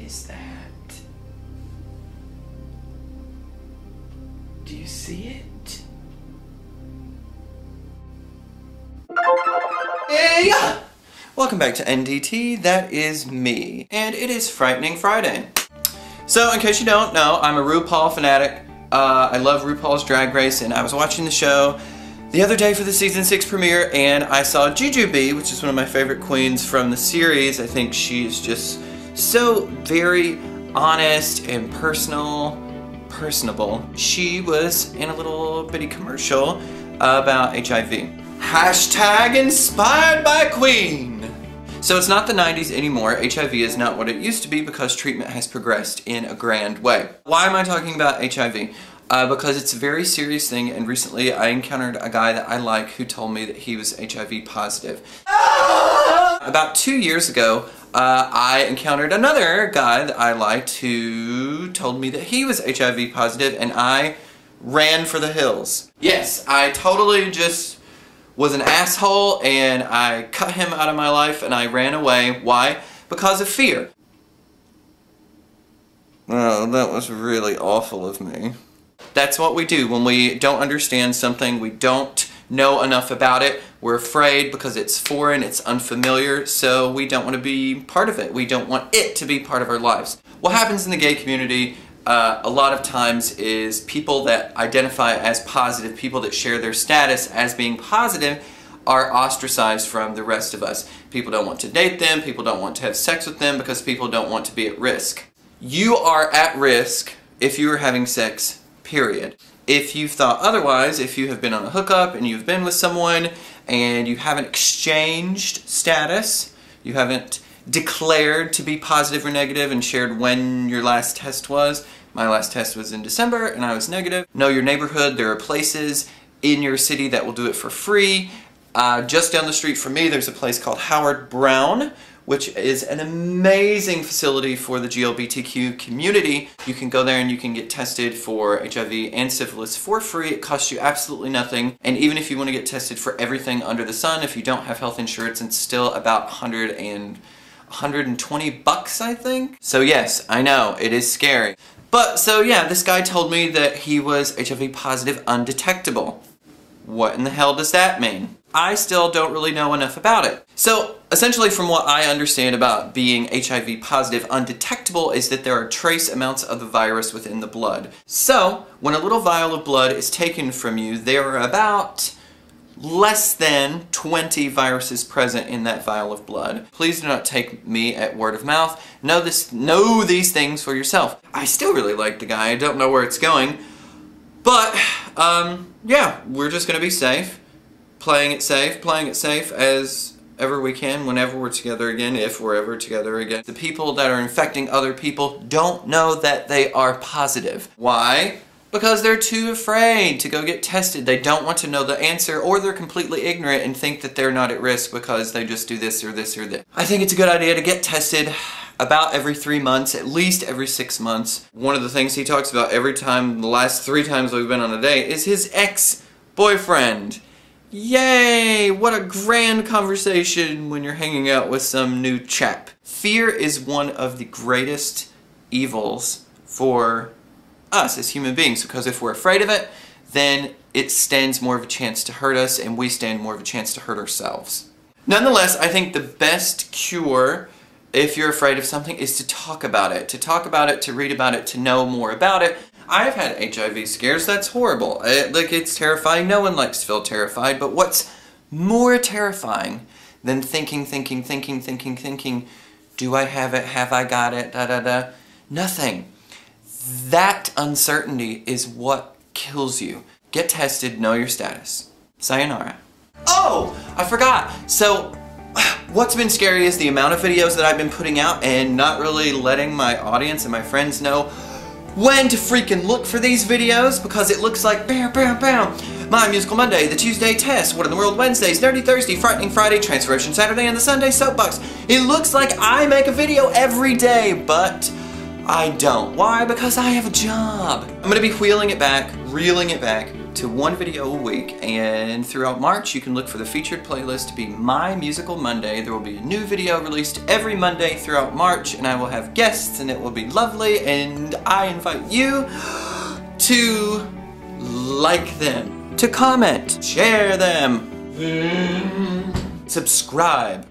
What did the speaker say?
is that? Do you see it? Hey! Welcome back to NDT, that is me. And it is Frightening Friday. So, in case you don't know, I'm a RuPaul fanatic. I love RuPaul's Drag Race, and I was watching the show the other day for the season 6 premiere, and I saw Jujubee, which is one of my favorite queens from the series. I think she's just so very honest and personable. She was in a little bitty commercial about HIV. Hashtag inspired by queen. So it's not the 90s anymore. HIV is not what it used to be because treatment has progressed in a grand way. Why am I talking about HIV? Because it's a very serious thing, and recently I encountered a guy that I like who told me that he was HIV positive. About 2 years ago, I encountered another guy that I liked who told me that he was HIV positive, and I ran for the hills. Yes, I totally just was an asshole, and I cut him out of my life and I ran away. Why? Because of fear. Oh, that was really awful of me. That's what we do when we don't understand something, we don't know enough about it, we're afraid because it's foreign, it's unfamiliar, so we don't want to be part of it. We don't want it to be part of our lives. What happens in the gay community a lot of times is people that identify as positive, people that share their status as being positive, are ostracized from the rest of us. People don't want to date them, people don't want to have sex with them because people don't want to be at risk. You are at risk if you are having sex, period. If you've thought otherwise, if you have been on a hookup and you've been with someone and you haven't exchanged status, you haven't declared to be positive or negative and shared when your last test was. My last test was in December and I was negative. Know your neighborhood. There are places in your city that will do it for free. Just down the street from me there's a place called Howard Brown, which is an amazing facility for the GLBTQ community. You can go there and you can get tested for HIV and syphilis for free. It costs you absolutely nothing. And even if you want to get tested for everything under the sun, if you don't have health insurance, it's still about $120 bucks, I think. So yes, I know, it is scary. But so yeah, this guy told me that he was HIV positive undetectable. What in the hell does that mean? I still don't really know enough about it. So essentially from what I understand about being HIV positive undetectable is that there are trace amounts of the virus within the blood. So when a little vial of blood is taken from you, there are about less than 20 viruses present in that vial of blood. Please do not take me at word of mouth. Know these things for yourself. I still really like the guy. I don't know where it's going. But, yeah, we're just gonna be safe. Playing it safe as ever we can, whenever we're together again, if we're ever together again. The people that are infecting other people don't know that they are positive. Why? Because they're too afraid to go get tested. They don't want to know the answer, or they're completely ignorant and think that they're not at risk because they just do this or this or this. I think it's a good idea to get tested about every 3 months, at least every 6 months. One of the things he talks about every time, the last 3 times we've been on a date, is his ex-boyfriend. Yay! What a grand conversation when you're hanging out with some new chap. Fear is one of the greatest evils for us as human beings, because if we're afraid of it, then it stands more of a chance to hurt us, and we stand more of a chance to hurt ourselves. Nonetheless, I think the best cure if you're afraid of something is to talk about it. To talk about it, to read about it, to know more about it. I've had HIV scares, that's horrible. It's terrifying, no one likes to feel terrified, but what's more terrifying than thinking, do I have it, have I got it, Nothing. That uncertainty is what kills you. Get tested, know your status. Sayonara. Oh, I forgot. So, what's been scary is the amount of videos that I've been putting out and not really letting my audience and my friends know when to freaking look for these videos, because it looks like bam, bam, bam. My Musical Monday, the Tuesday Test, What in the World Wednesdays, Nerdy Thursday, Frightening Friday, Transformation Saturday, and the Sunday Soapbox. It looks like I make a video every day, but I don't. Why? Because I have a job. I'm gonna be wheeling it back, reeling it back, to 1 video a week, and throughout March you can look for the featured playlist to be My Musical Monday. There will be a new video released every Monday throughout March, and I will have guests, and it will be lovely, and I invite you to like them, to comment, share them, subscribe.